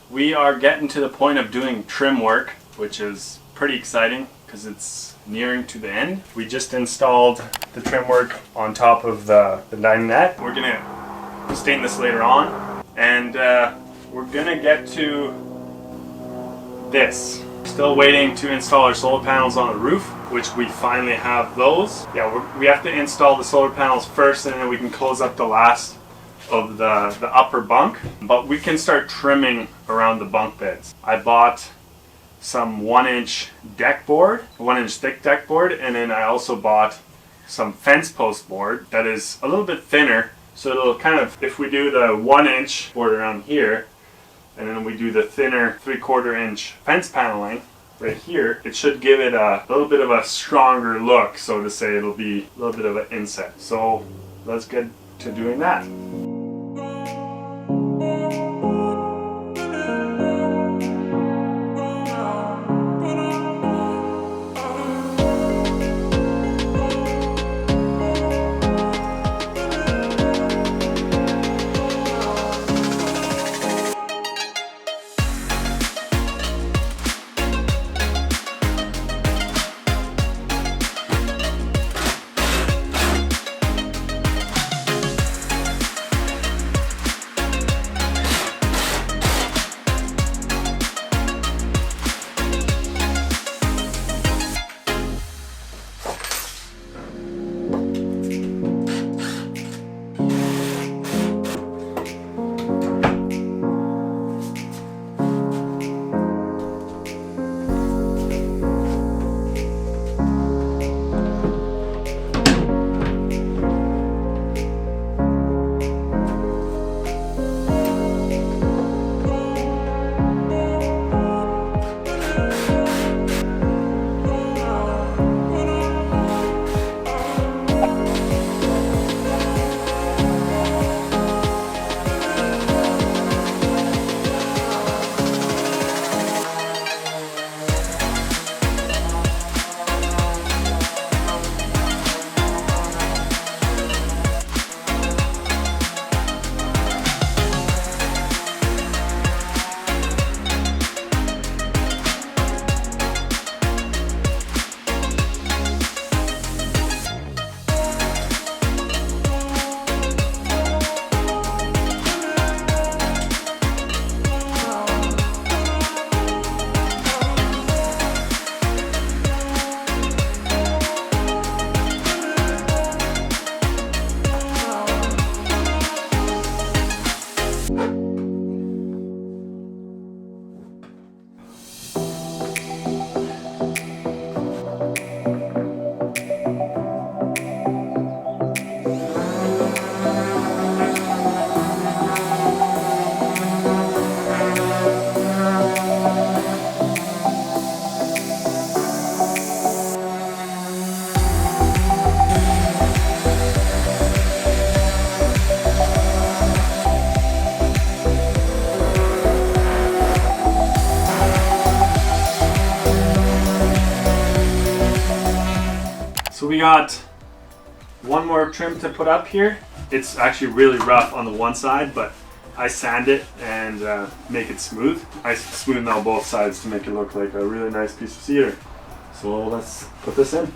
We are getting to the point of doing trim work, which is pretty exciting because it's nearing to the end. We just installed the trim work on top of the dinette. We're gonna stain this later on, and we're gonna get to this. Still waiting to install our solar panels on the roof, which we finally have those. Yeah, we have to install the solar panels first, and then we can close up the last of the upper bunk. But we can start trimming around the bunk beds. I bought some 1-inch deck board, 1-inch thick deck board, and then I also bought some fence post board that is a little bit thinner, so it'll kind of, if we do the 1-inch board around here, and then we do the thinner 3/4 inch fence paneling right here, it should give it a little bit of a stronger look, so to say. It'll be a little bit of an inset. So let's get to doing that. So we got one more trim to put up here. It's actually really rough on the one side, but I sand it and make it smooth. I smoothen out both sides to make it look like a really nice piece of cedar. So let's put this in.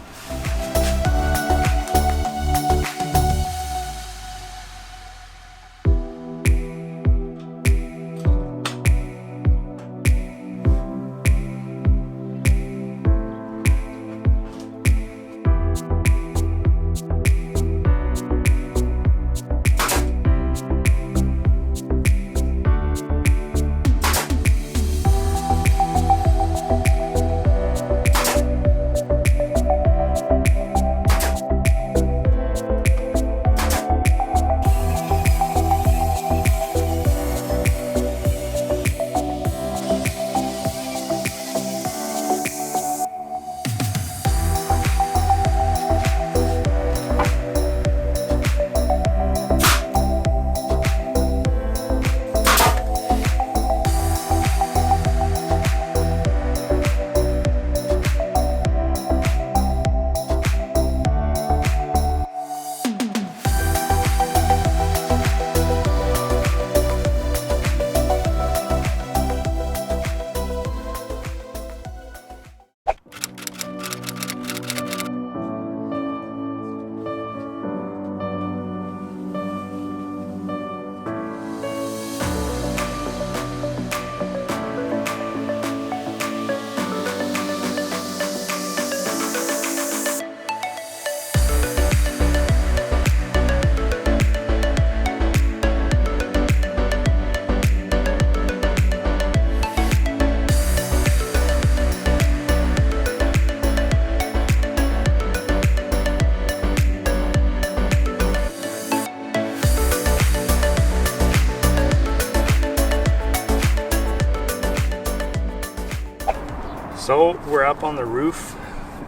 So we're up on the roof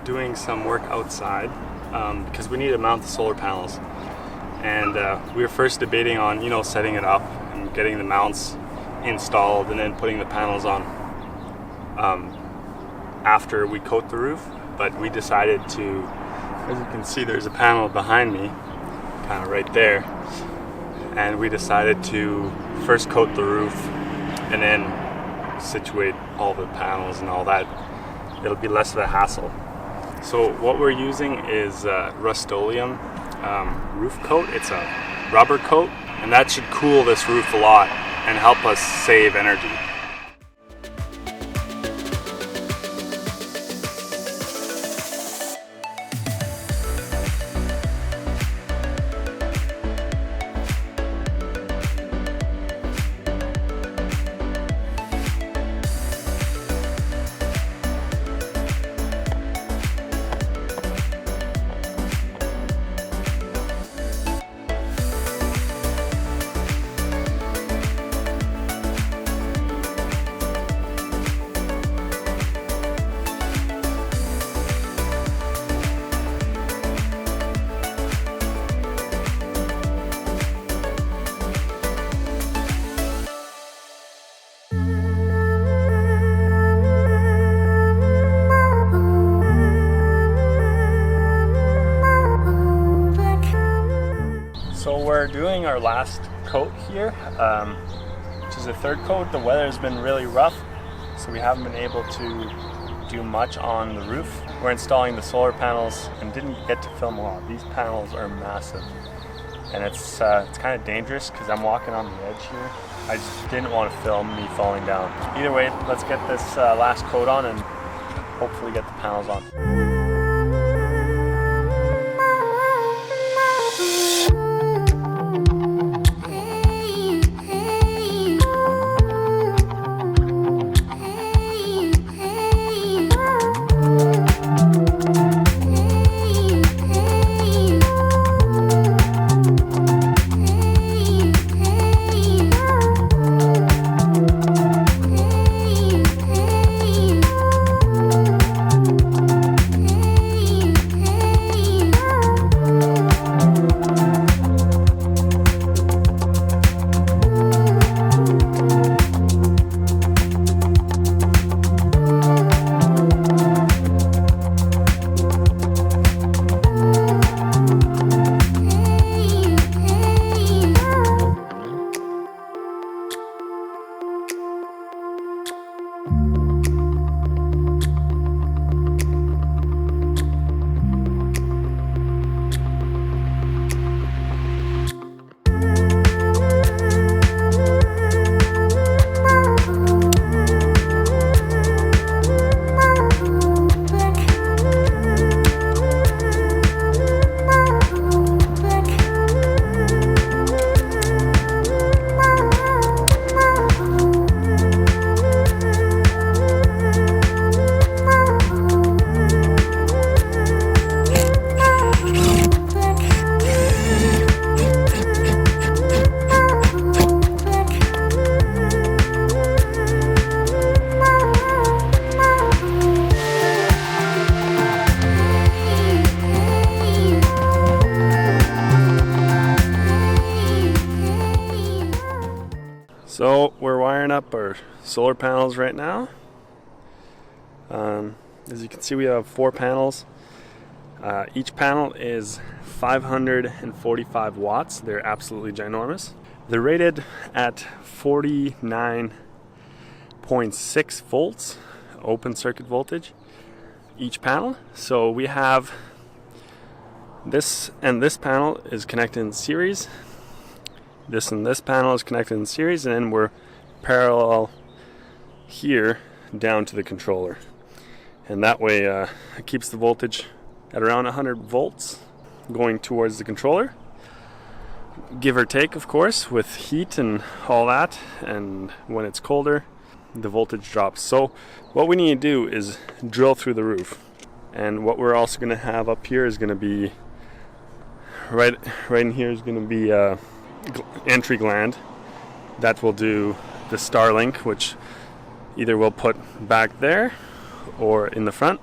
doing some work outside because we need to mount the solar panels. And we were first debating on, setting it up and getting the mounts installed and then putting the panels on after we coat the roof. But we decided to, as you can see, there's a panel behind me, kind of right there. And we decided to first coat the roof and then situate all the panels and all that. It'll be less of a hassle. So what we're using is Rust-Oleum roof coat. It's a rubber coat, and that should cool this roof a lot and help us save energy. So we're doing our last coat here, which is the third coat. The weather has been really rough, so we haven't been able to do much on the roof. We're installing the solar panels and didn't get to film a lot. These panels are massive, and it's kind of dangerous because I'm walking on the edge here. I just didn't want to film me falling down. Either way, let's get this last coat on and hopefully get the panels on. So we're wiring up our solar panels right now. As you can see, we have 4 panels. Each panel is 545 watts. They're absolutely ginormous. They're rated at 49.6 volts open circuit voltage each panel. So we have this, and this panel is connected in series. This and this panel is connected in series, and then we're parallel here down to the controller. And that way it keeps the voltage at around 100 volts going towards the controller. Give or take, of course, with heat and all that. And when it's colder, the voltage drops. So what we need to do is drill through the roof. And what we're also going to have up here is going to be right in here is going to be entry gland that will do the Starlink, which either we'll put back there or in the front.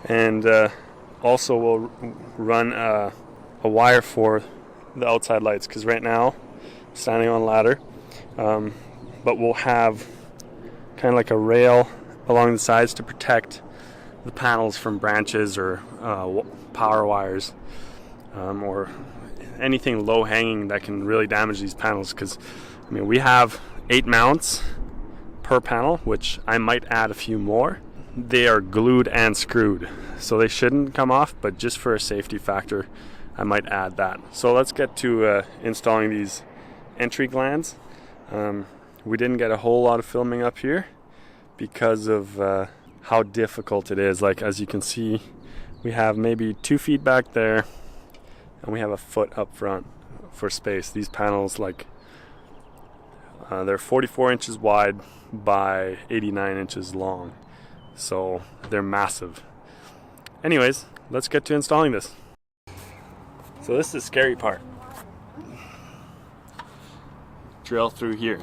And also we'll run a wire for the outside lights, because right now I'm standing on a ladder, but we'll have kind of like a rail along the sides to protect the panels from branches or power wires, or anything low hanging that can really damage these panels. Because I mean, we have 8 mounts per panel, which I might add a few more. They are glued and screwed, so they shouldn't come off, but just for a safety factor I might add that. So let's get to installing these entry glands. We didn't get a whole lot of filming up here because of how difficult it is. Like, as you can see, we have maybe 2 feet back there and we have a foot up front for space. These panels, like, they're 44 inches wide by 89 inches long, so they're massive. Anyways, let's get to installing this. So this is the scary part. Drill through here.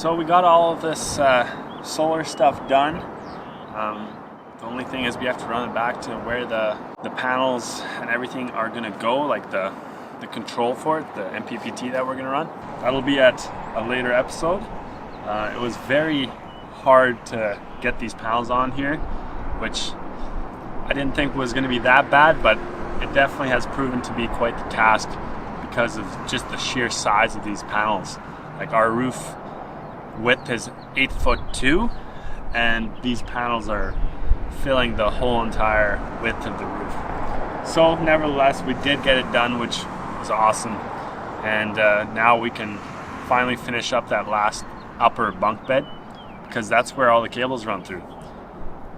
So we got all of this solar stuff done. The only thing is we have to run it back to where the panels and everything are gonna go, like the control for it, the MPPT that we're gonna run. That'll be at a later episode. It was very hard to get these panels on here, which I didn't think was gonna be that bad, but it definitely has proven to be quite the task because of just the sheer size of these panels. Like, our roof width is 8'2", and these panels are filling the whole entire width of the roof. So nevertheless, we did get it done, which was awesome. And now we can finally finish up that last upper bunk bed, because that's where all the cables run through.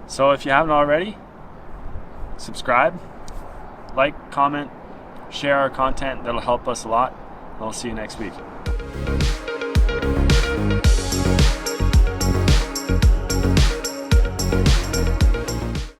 So if you haven't already, subscribe, like, comment, share our content. That'll help us a lot. I'll see you next week.